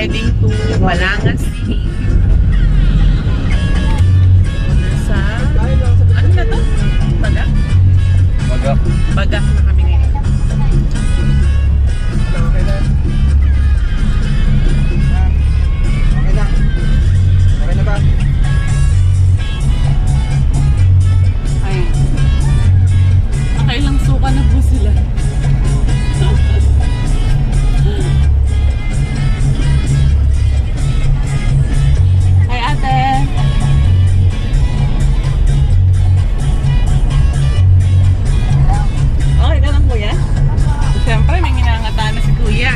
heading to Balangas City. Sa, ano na to? Baga? Baga. Baga na kami ngayon. Okay na. Okay na. Okay na ba? Ay. Nakailang suka na po sila. Hi ate. Okay ka lang kuya? Siyempre may ginangataan na si kuya.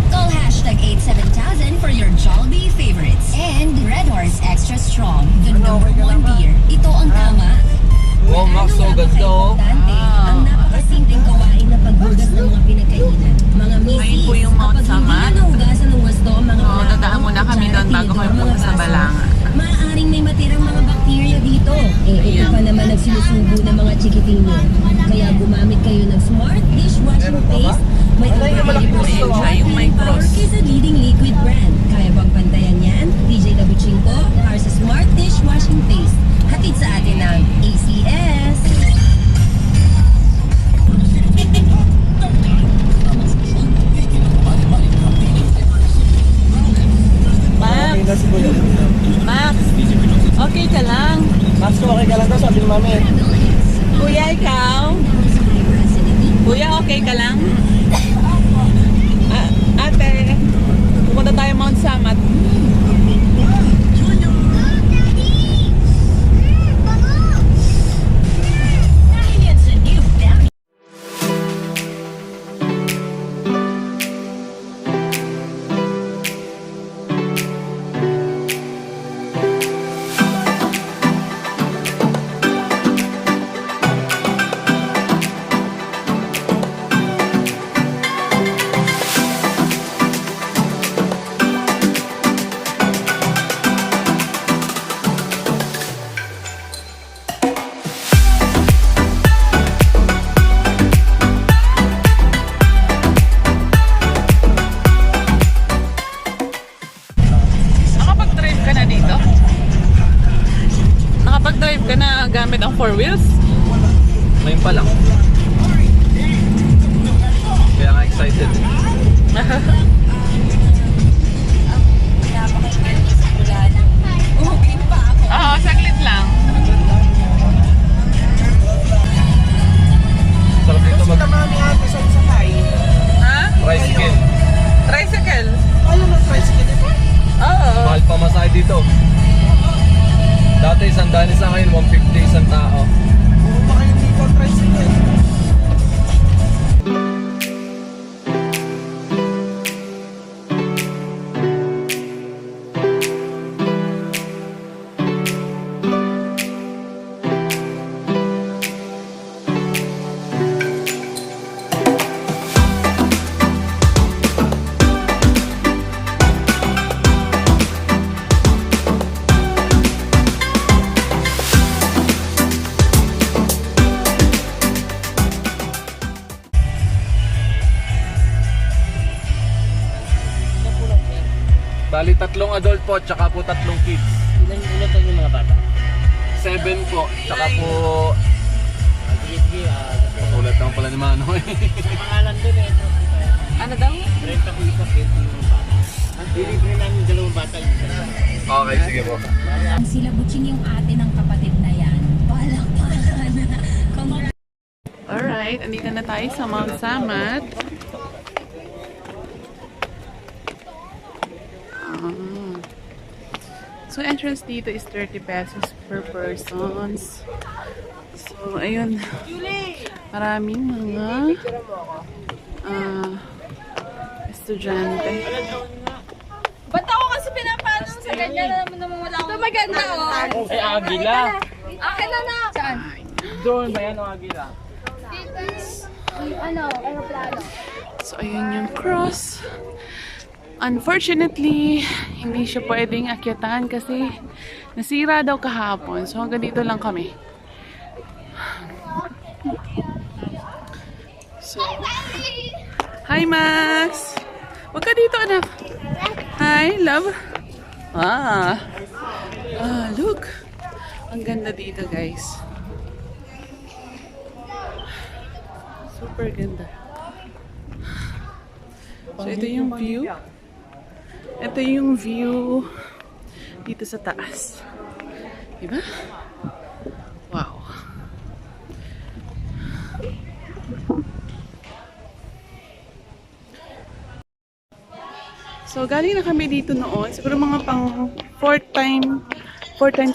Call hashtag 87000 for your Jollibee favorites. And Red Horse Extra Strong, the #1 beer. Ito ang tama. Wow, Max, so ganda oh. Ang napakasimpleng gawain na paghugas ng mga pinagkainan. Mga misis, Ayun po yung Mount kapag Samat. hindi na nahugasan ng wasto ang mga Oo, dadaan muna kami doon bago kami pumunta sa Balanga. Maaaring may matirang mga bakterya dito. Ito pa naman ang sinusubo ng mga chikitinyo. Kaya gumamit kayo ng smart dishwashing paste. May Ayan siya, yung may cross. Sa leading liquid brand. Kaya bang pantayan yan? DJ Dabuchinko para sa smart dishwashing paste. Hatid sa atin ng ACS. Max! Okay na si Kuya. Max! Okay ka lang? Max, okay ka lang daw, sabi ni Mami. Kuya, ikaw? Kuya, okay ka lang? Ate, pupunta tayo Mount Samat. Nakapag-drive ka na dito? Nakapag-drive ka na gamit ang 4 wheels? Ngayon pa lang. Kaya nga excited. Oo, saglit lang. Sarap dito mag Mami ate sa sakay. Ha? tricycle. Tricycle? Ano na tricycle ito? Oo. Mahal pa masahe dito. Dati isang daan isa, ngayon 150 isang tao. Oo, baka hindi ko tricycle. Bali 3 adult po, tsaka po 3 kids. Ilan tayo yung mga bata? 7 po, tsaka po... Sige, Patulat naman pala ni Manoy. pangalan doon eh. Ano daw? Renta ko isa pwede yung bata. Dilibre namin yung 2 bata. Okay, sige po. Sila Butching yung ate ng kapatid na yan. Palakpakan. Congrats. Alright, andito na tayo sa Mount Samat. So, entrance dito is 30 pesos per persons. So, ayun. Maraming mga estudyante. Ba't ako kasi pinapano sa ganyan naman wala akong... Ito maganda oh. Ay, agila. Akin na na. Saan? Doon, bayan o agila. Ano, aeroplano. So, ayun yung cross. Unfortunately, hindi siya pwedeng akyatan kasi nasira daw kahapon. So, hanggang dito lang kami. So, hi Max! Huwag ka dito, anak. Hi, love. Look. Ang ganda dito, guys. Super ganda. So, ito yung view. Ito yung view dito sa taas. Diba? Wow. So, galing na kami dito noon. Siguro mga pang four times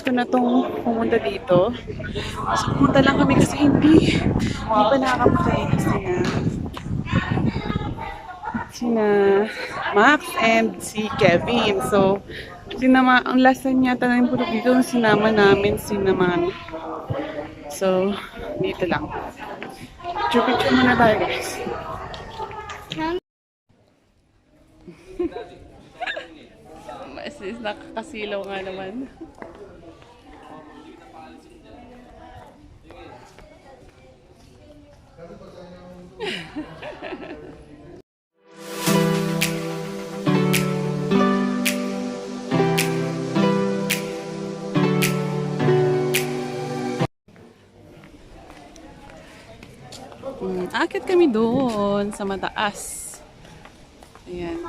ko na itong pumunta dito. So, pumunta lang kami kasi hindi pa nakakapunta sina Max and si Kevin. So, ang last time yata na yung pumunta dito, sinama namin sina Mami. So, dito lang. Picture muna tayo, guys. Mas nakakasilaw nga naman. Akit kami doon sa mataas. Ayan.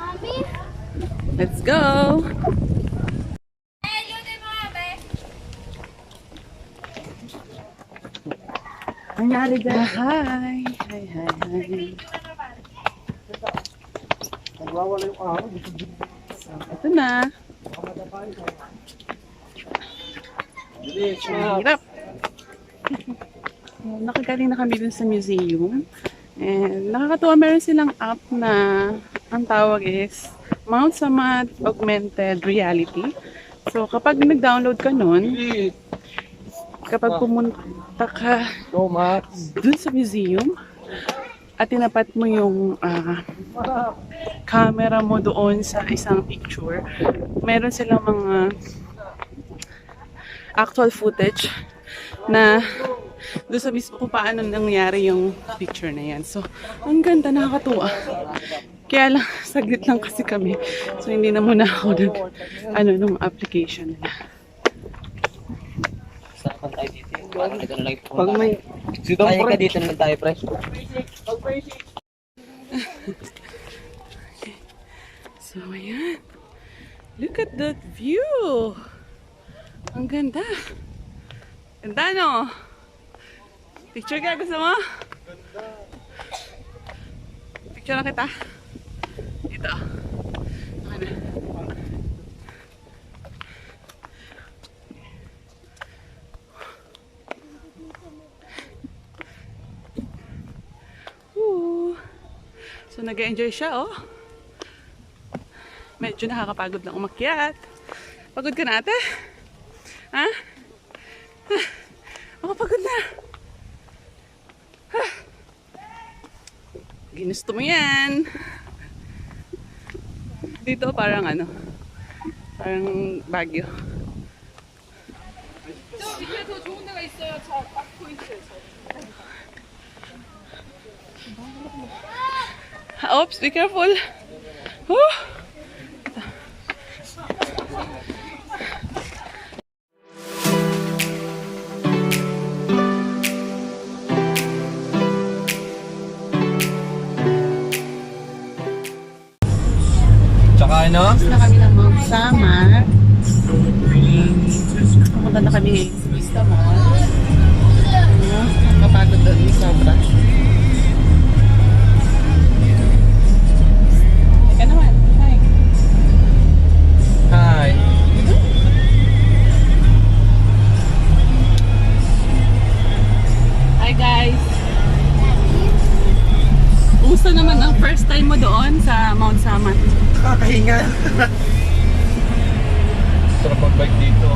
Let's go! Nangyari dyan. Hi! Nagwawala yung araw. So, ito na. Hirap. Nakagaling na kami dun sa museum. And nakakatuwa, meron silang app na ang tawag is Mount Samat Augmented Reality. So, kapag nag-download ka nun, kapag pumunta ka dun sa museum at tinapat mo yung camera mo doon sa isang picture, meron silang mga actual footage na doon sa mismo kung paano nangyari yung picture na yan. So, ang ganda, nakakatuwa. Kaya lang, saglit lang kasi kami. So, hindi na muna ako nung application nila. Saan tayo dito? Parang nagano lang ito. Pag may... Kaya ka dito naman tayo, pre. So, ayan. Look at that view! Ang ganda. Ganda, no? Picture ka, gusto mo? Picture na kita. Dito. Ano? So, nag-enjoy siya, oh. Medyo nakakapagod lang umakyat. Pagod ka na, ate? Ha? Ako pagod na. Ginusto mo yan. Dito parang parang Baguio. Oops, be careful. Whew. Tsaka ano? Tapos na kami ng Mount Samat. Pumunta na kami sa Vista Mall. Kapagod doon yung sobra. Ika naman. Hi. Hi. Hi guys. Kumusta naman ang first time mo doon sa Mount Samat? Kakahinga. Sarap mag-bike dito.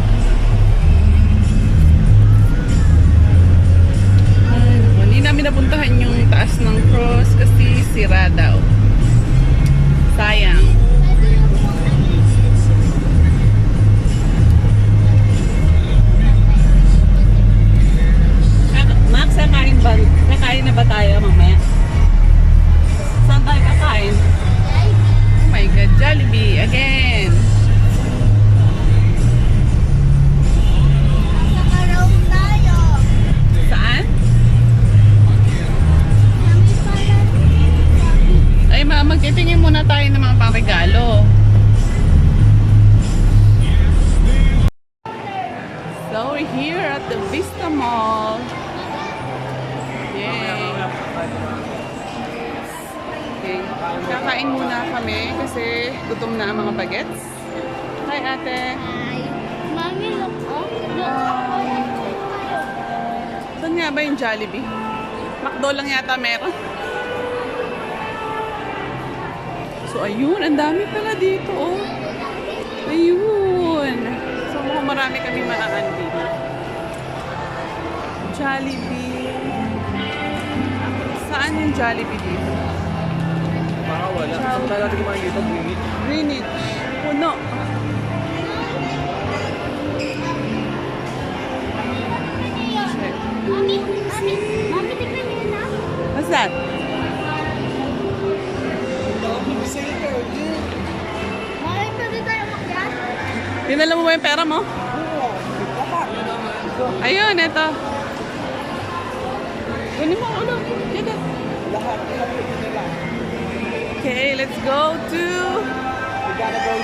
Hindi namin napuntahan yung taas ng cross kasi sira daw. Sayang. Max, kakain na ba tayo mamaya? Saan tayo kakain? muna tayo ng mga pangregalo. So we're here at the Vista Mall. Yay! Okay, kakain muna kami kasi gutom na ang mga bagets. Hi ate! Mami, look. Saan nga ba yung Jollibee? McDo lang yata meron. So ayun, ang dami pala dito oh. Ayun. So mukhang marami kami maanan dito. Jollibee. Saan yung Jollibee dito? Baka wala. Saan tayo natin kumain dito? Greenwich. Greenwich. Puno. Check. Mami, tignan niyo na. What's that? Mami, pwede tayo makyat? Dinala mo ba yung pera mo? Ayun, eto. Kunin mo ulo. Dito. Okay, let's go to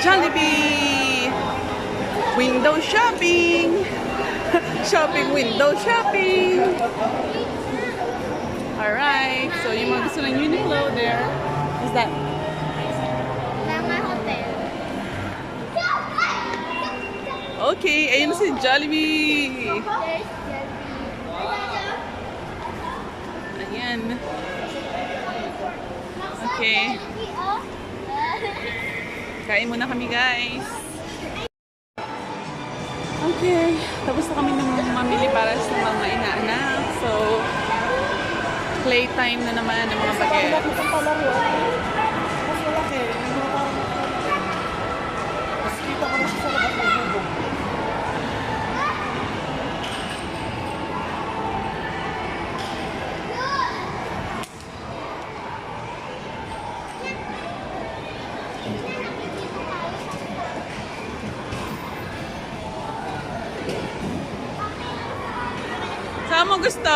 Jollibee. Window shopping. Shopping, window shopping. Alright, so yung mga gusto ng Uniqlo there. What's that? Lama Hotel. Okay, ayun si Jollibee. Ayan. Okay. Kain muna kami, guys. Okay, tapos na kami ng mamili para sa mga inaanak. So, playtime na naman ng mga bagets. Mas malaki. Mas kita ko na siya sa labas ng bubog. Saan mo gusto?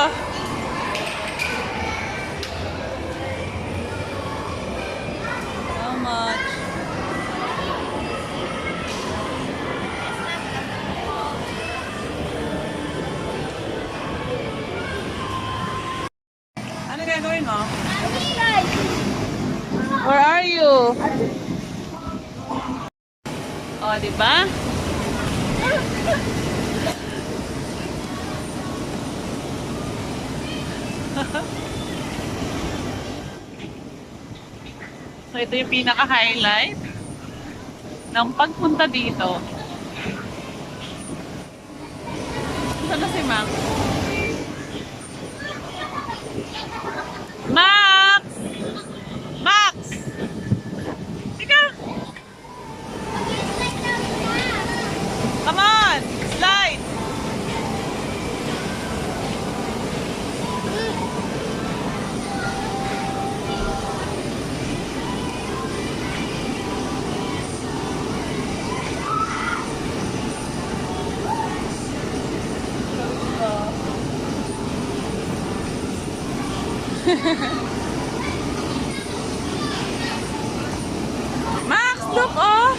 How much? Ano gagawin mo? Where are you? Oh, di ba? So ito yung pinaka-highlight ng pagpunta dito. Saan na si Max? Max! Max! Ika! Come on! Slide! Max, look oh!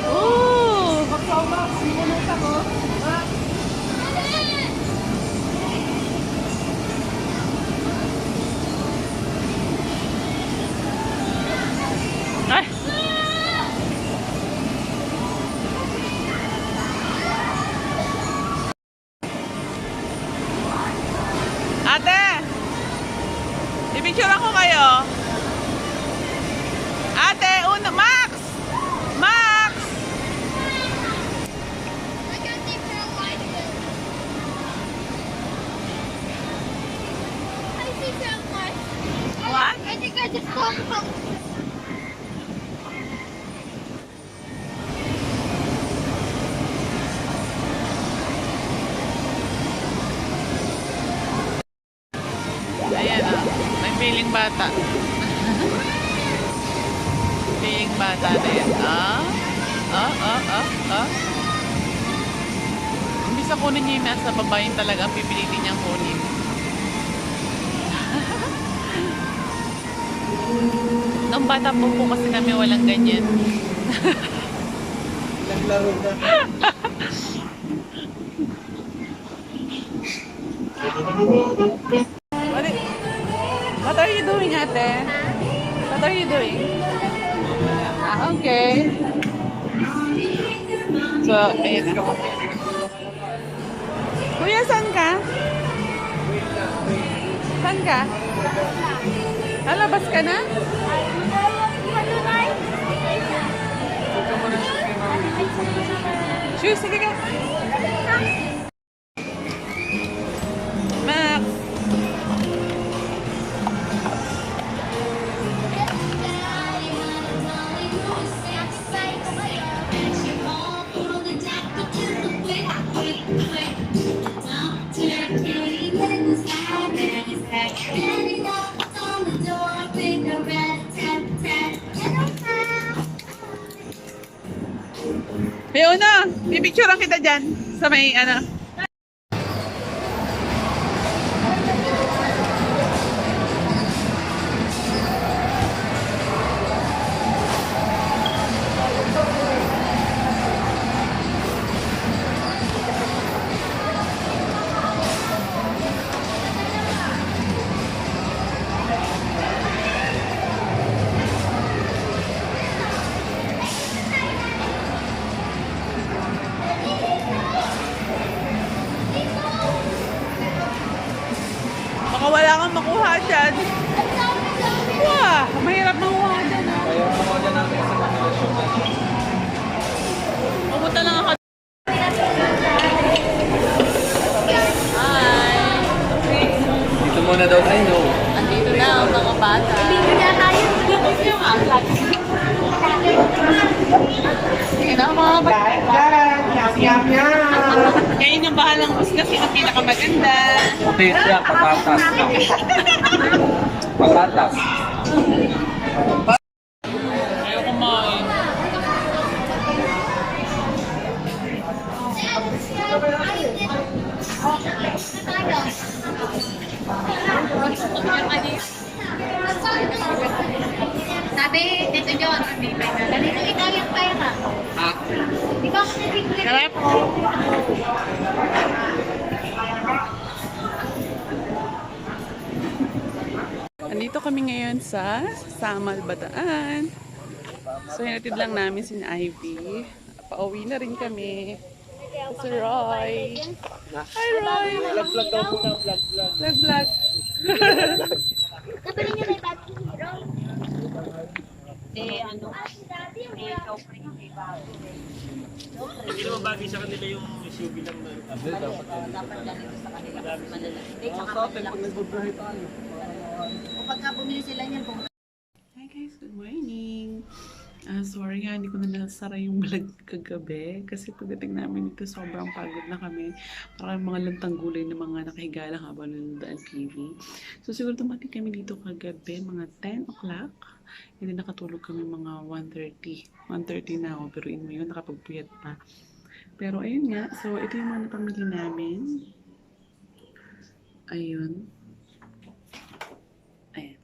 Ooh! Ay! Ate! I-picture ako kayo. Ate, uno, Max! Max! I can't take her license. I see someone. What? I think I just saw someone. Ayan ah, may feeling bata. Feeling bata na yan. Imbis na kunin niya yung nasa baba, yun talaga ang pipilitin niyang kunin. No Noong bata po kasi kami walang ganyan. Naglaro na. What are you doing, ate? What are you doing? Ah, okay. So, ayan na. Kuya, saan ka? Saan ka? Lalabas ka na? Shoes, sige ka. Max. Fiona, pipicturean kita dyan sa may ano. Baka wala kang makuha dyan. Wah, mahirap makuha dyan. Kaya mga dyan namin sa Manila Show. Pumunta lang ako. Hi! Dito muna daw tayo, no? Andito na ang mga bata. Yan ang mga bata. Kayo yung bahalang husga, sino pinakamaganda? Puti siya, patatas. Patatas. Ayaw kumain. Sabi, dito yun. Ganito ikaw yung pera. Ha? Ikaw kasi bigla. Sarap. Andito kami ngayon sa Samal, Bataan. So, hinatid lang namin si Ivy. Pauwi na rin kami. Si Roy. Hi, Roy! Vlog daw muna, vlog. Vlog. Nabili niyo na yung Bad Hero. Hindi naman bagay sa kanila yung SUV lang na. Hi guys, good morning. Sorry nga, hindi ko na nasara yung vlog kagabi kasi pagdating namin dito sobrang pagod na kami. Parang mga lantang gulay na mga nakahiga lang habang nanonood ang TV. So siguro dumating kami dito kagabi mga 10 o'clock. Hindi nakatulog kami mga 1:30. 1:30 na ako pero mo yun, nakapagpuyat pa. Pero ayun nga, so ito yung mga napamili namin. Ayun. Ayan.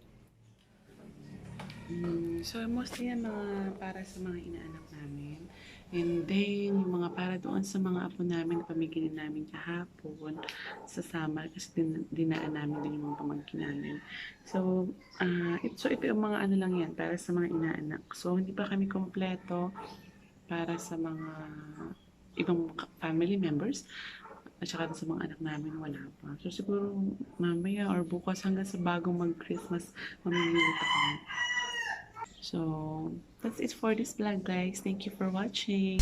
So, mostly yan mga para sa mga inaanak namin. And then, yung mga para doon sa mga apo namin na pamigilin namin kahapon sa Samal kasi dinaan namin din yung mga pamangkin namin. So, ito yung mga ano lang yan para sa mga inaanak. So, hindi pa kami kompleto para sa mga ibang family members. At saka sa mga anak namin, wala pa. So, siguro mamaya or bukas hanggang sa bagong mag-Christmas, mamimili pa kami. So, that's it for this vlog, guys. Thank you for watching.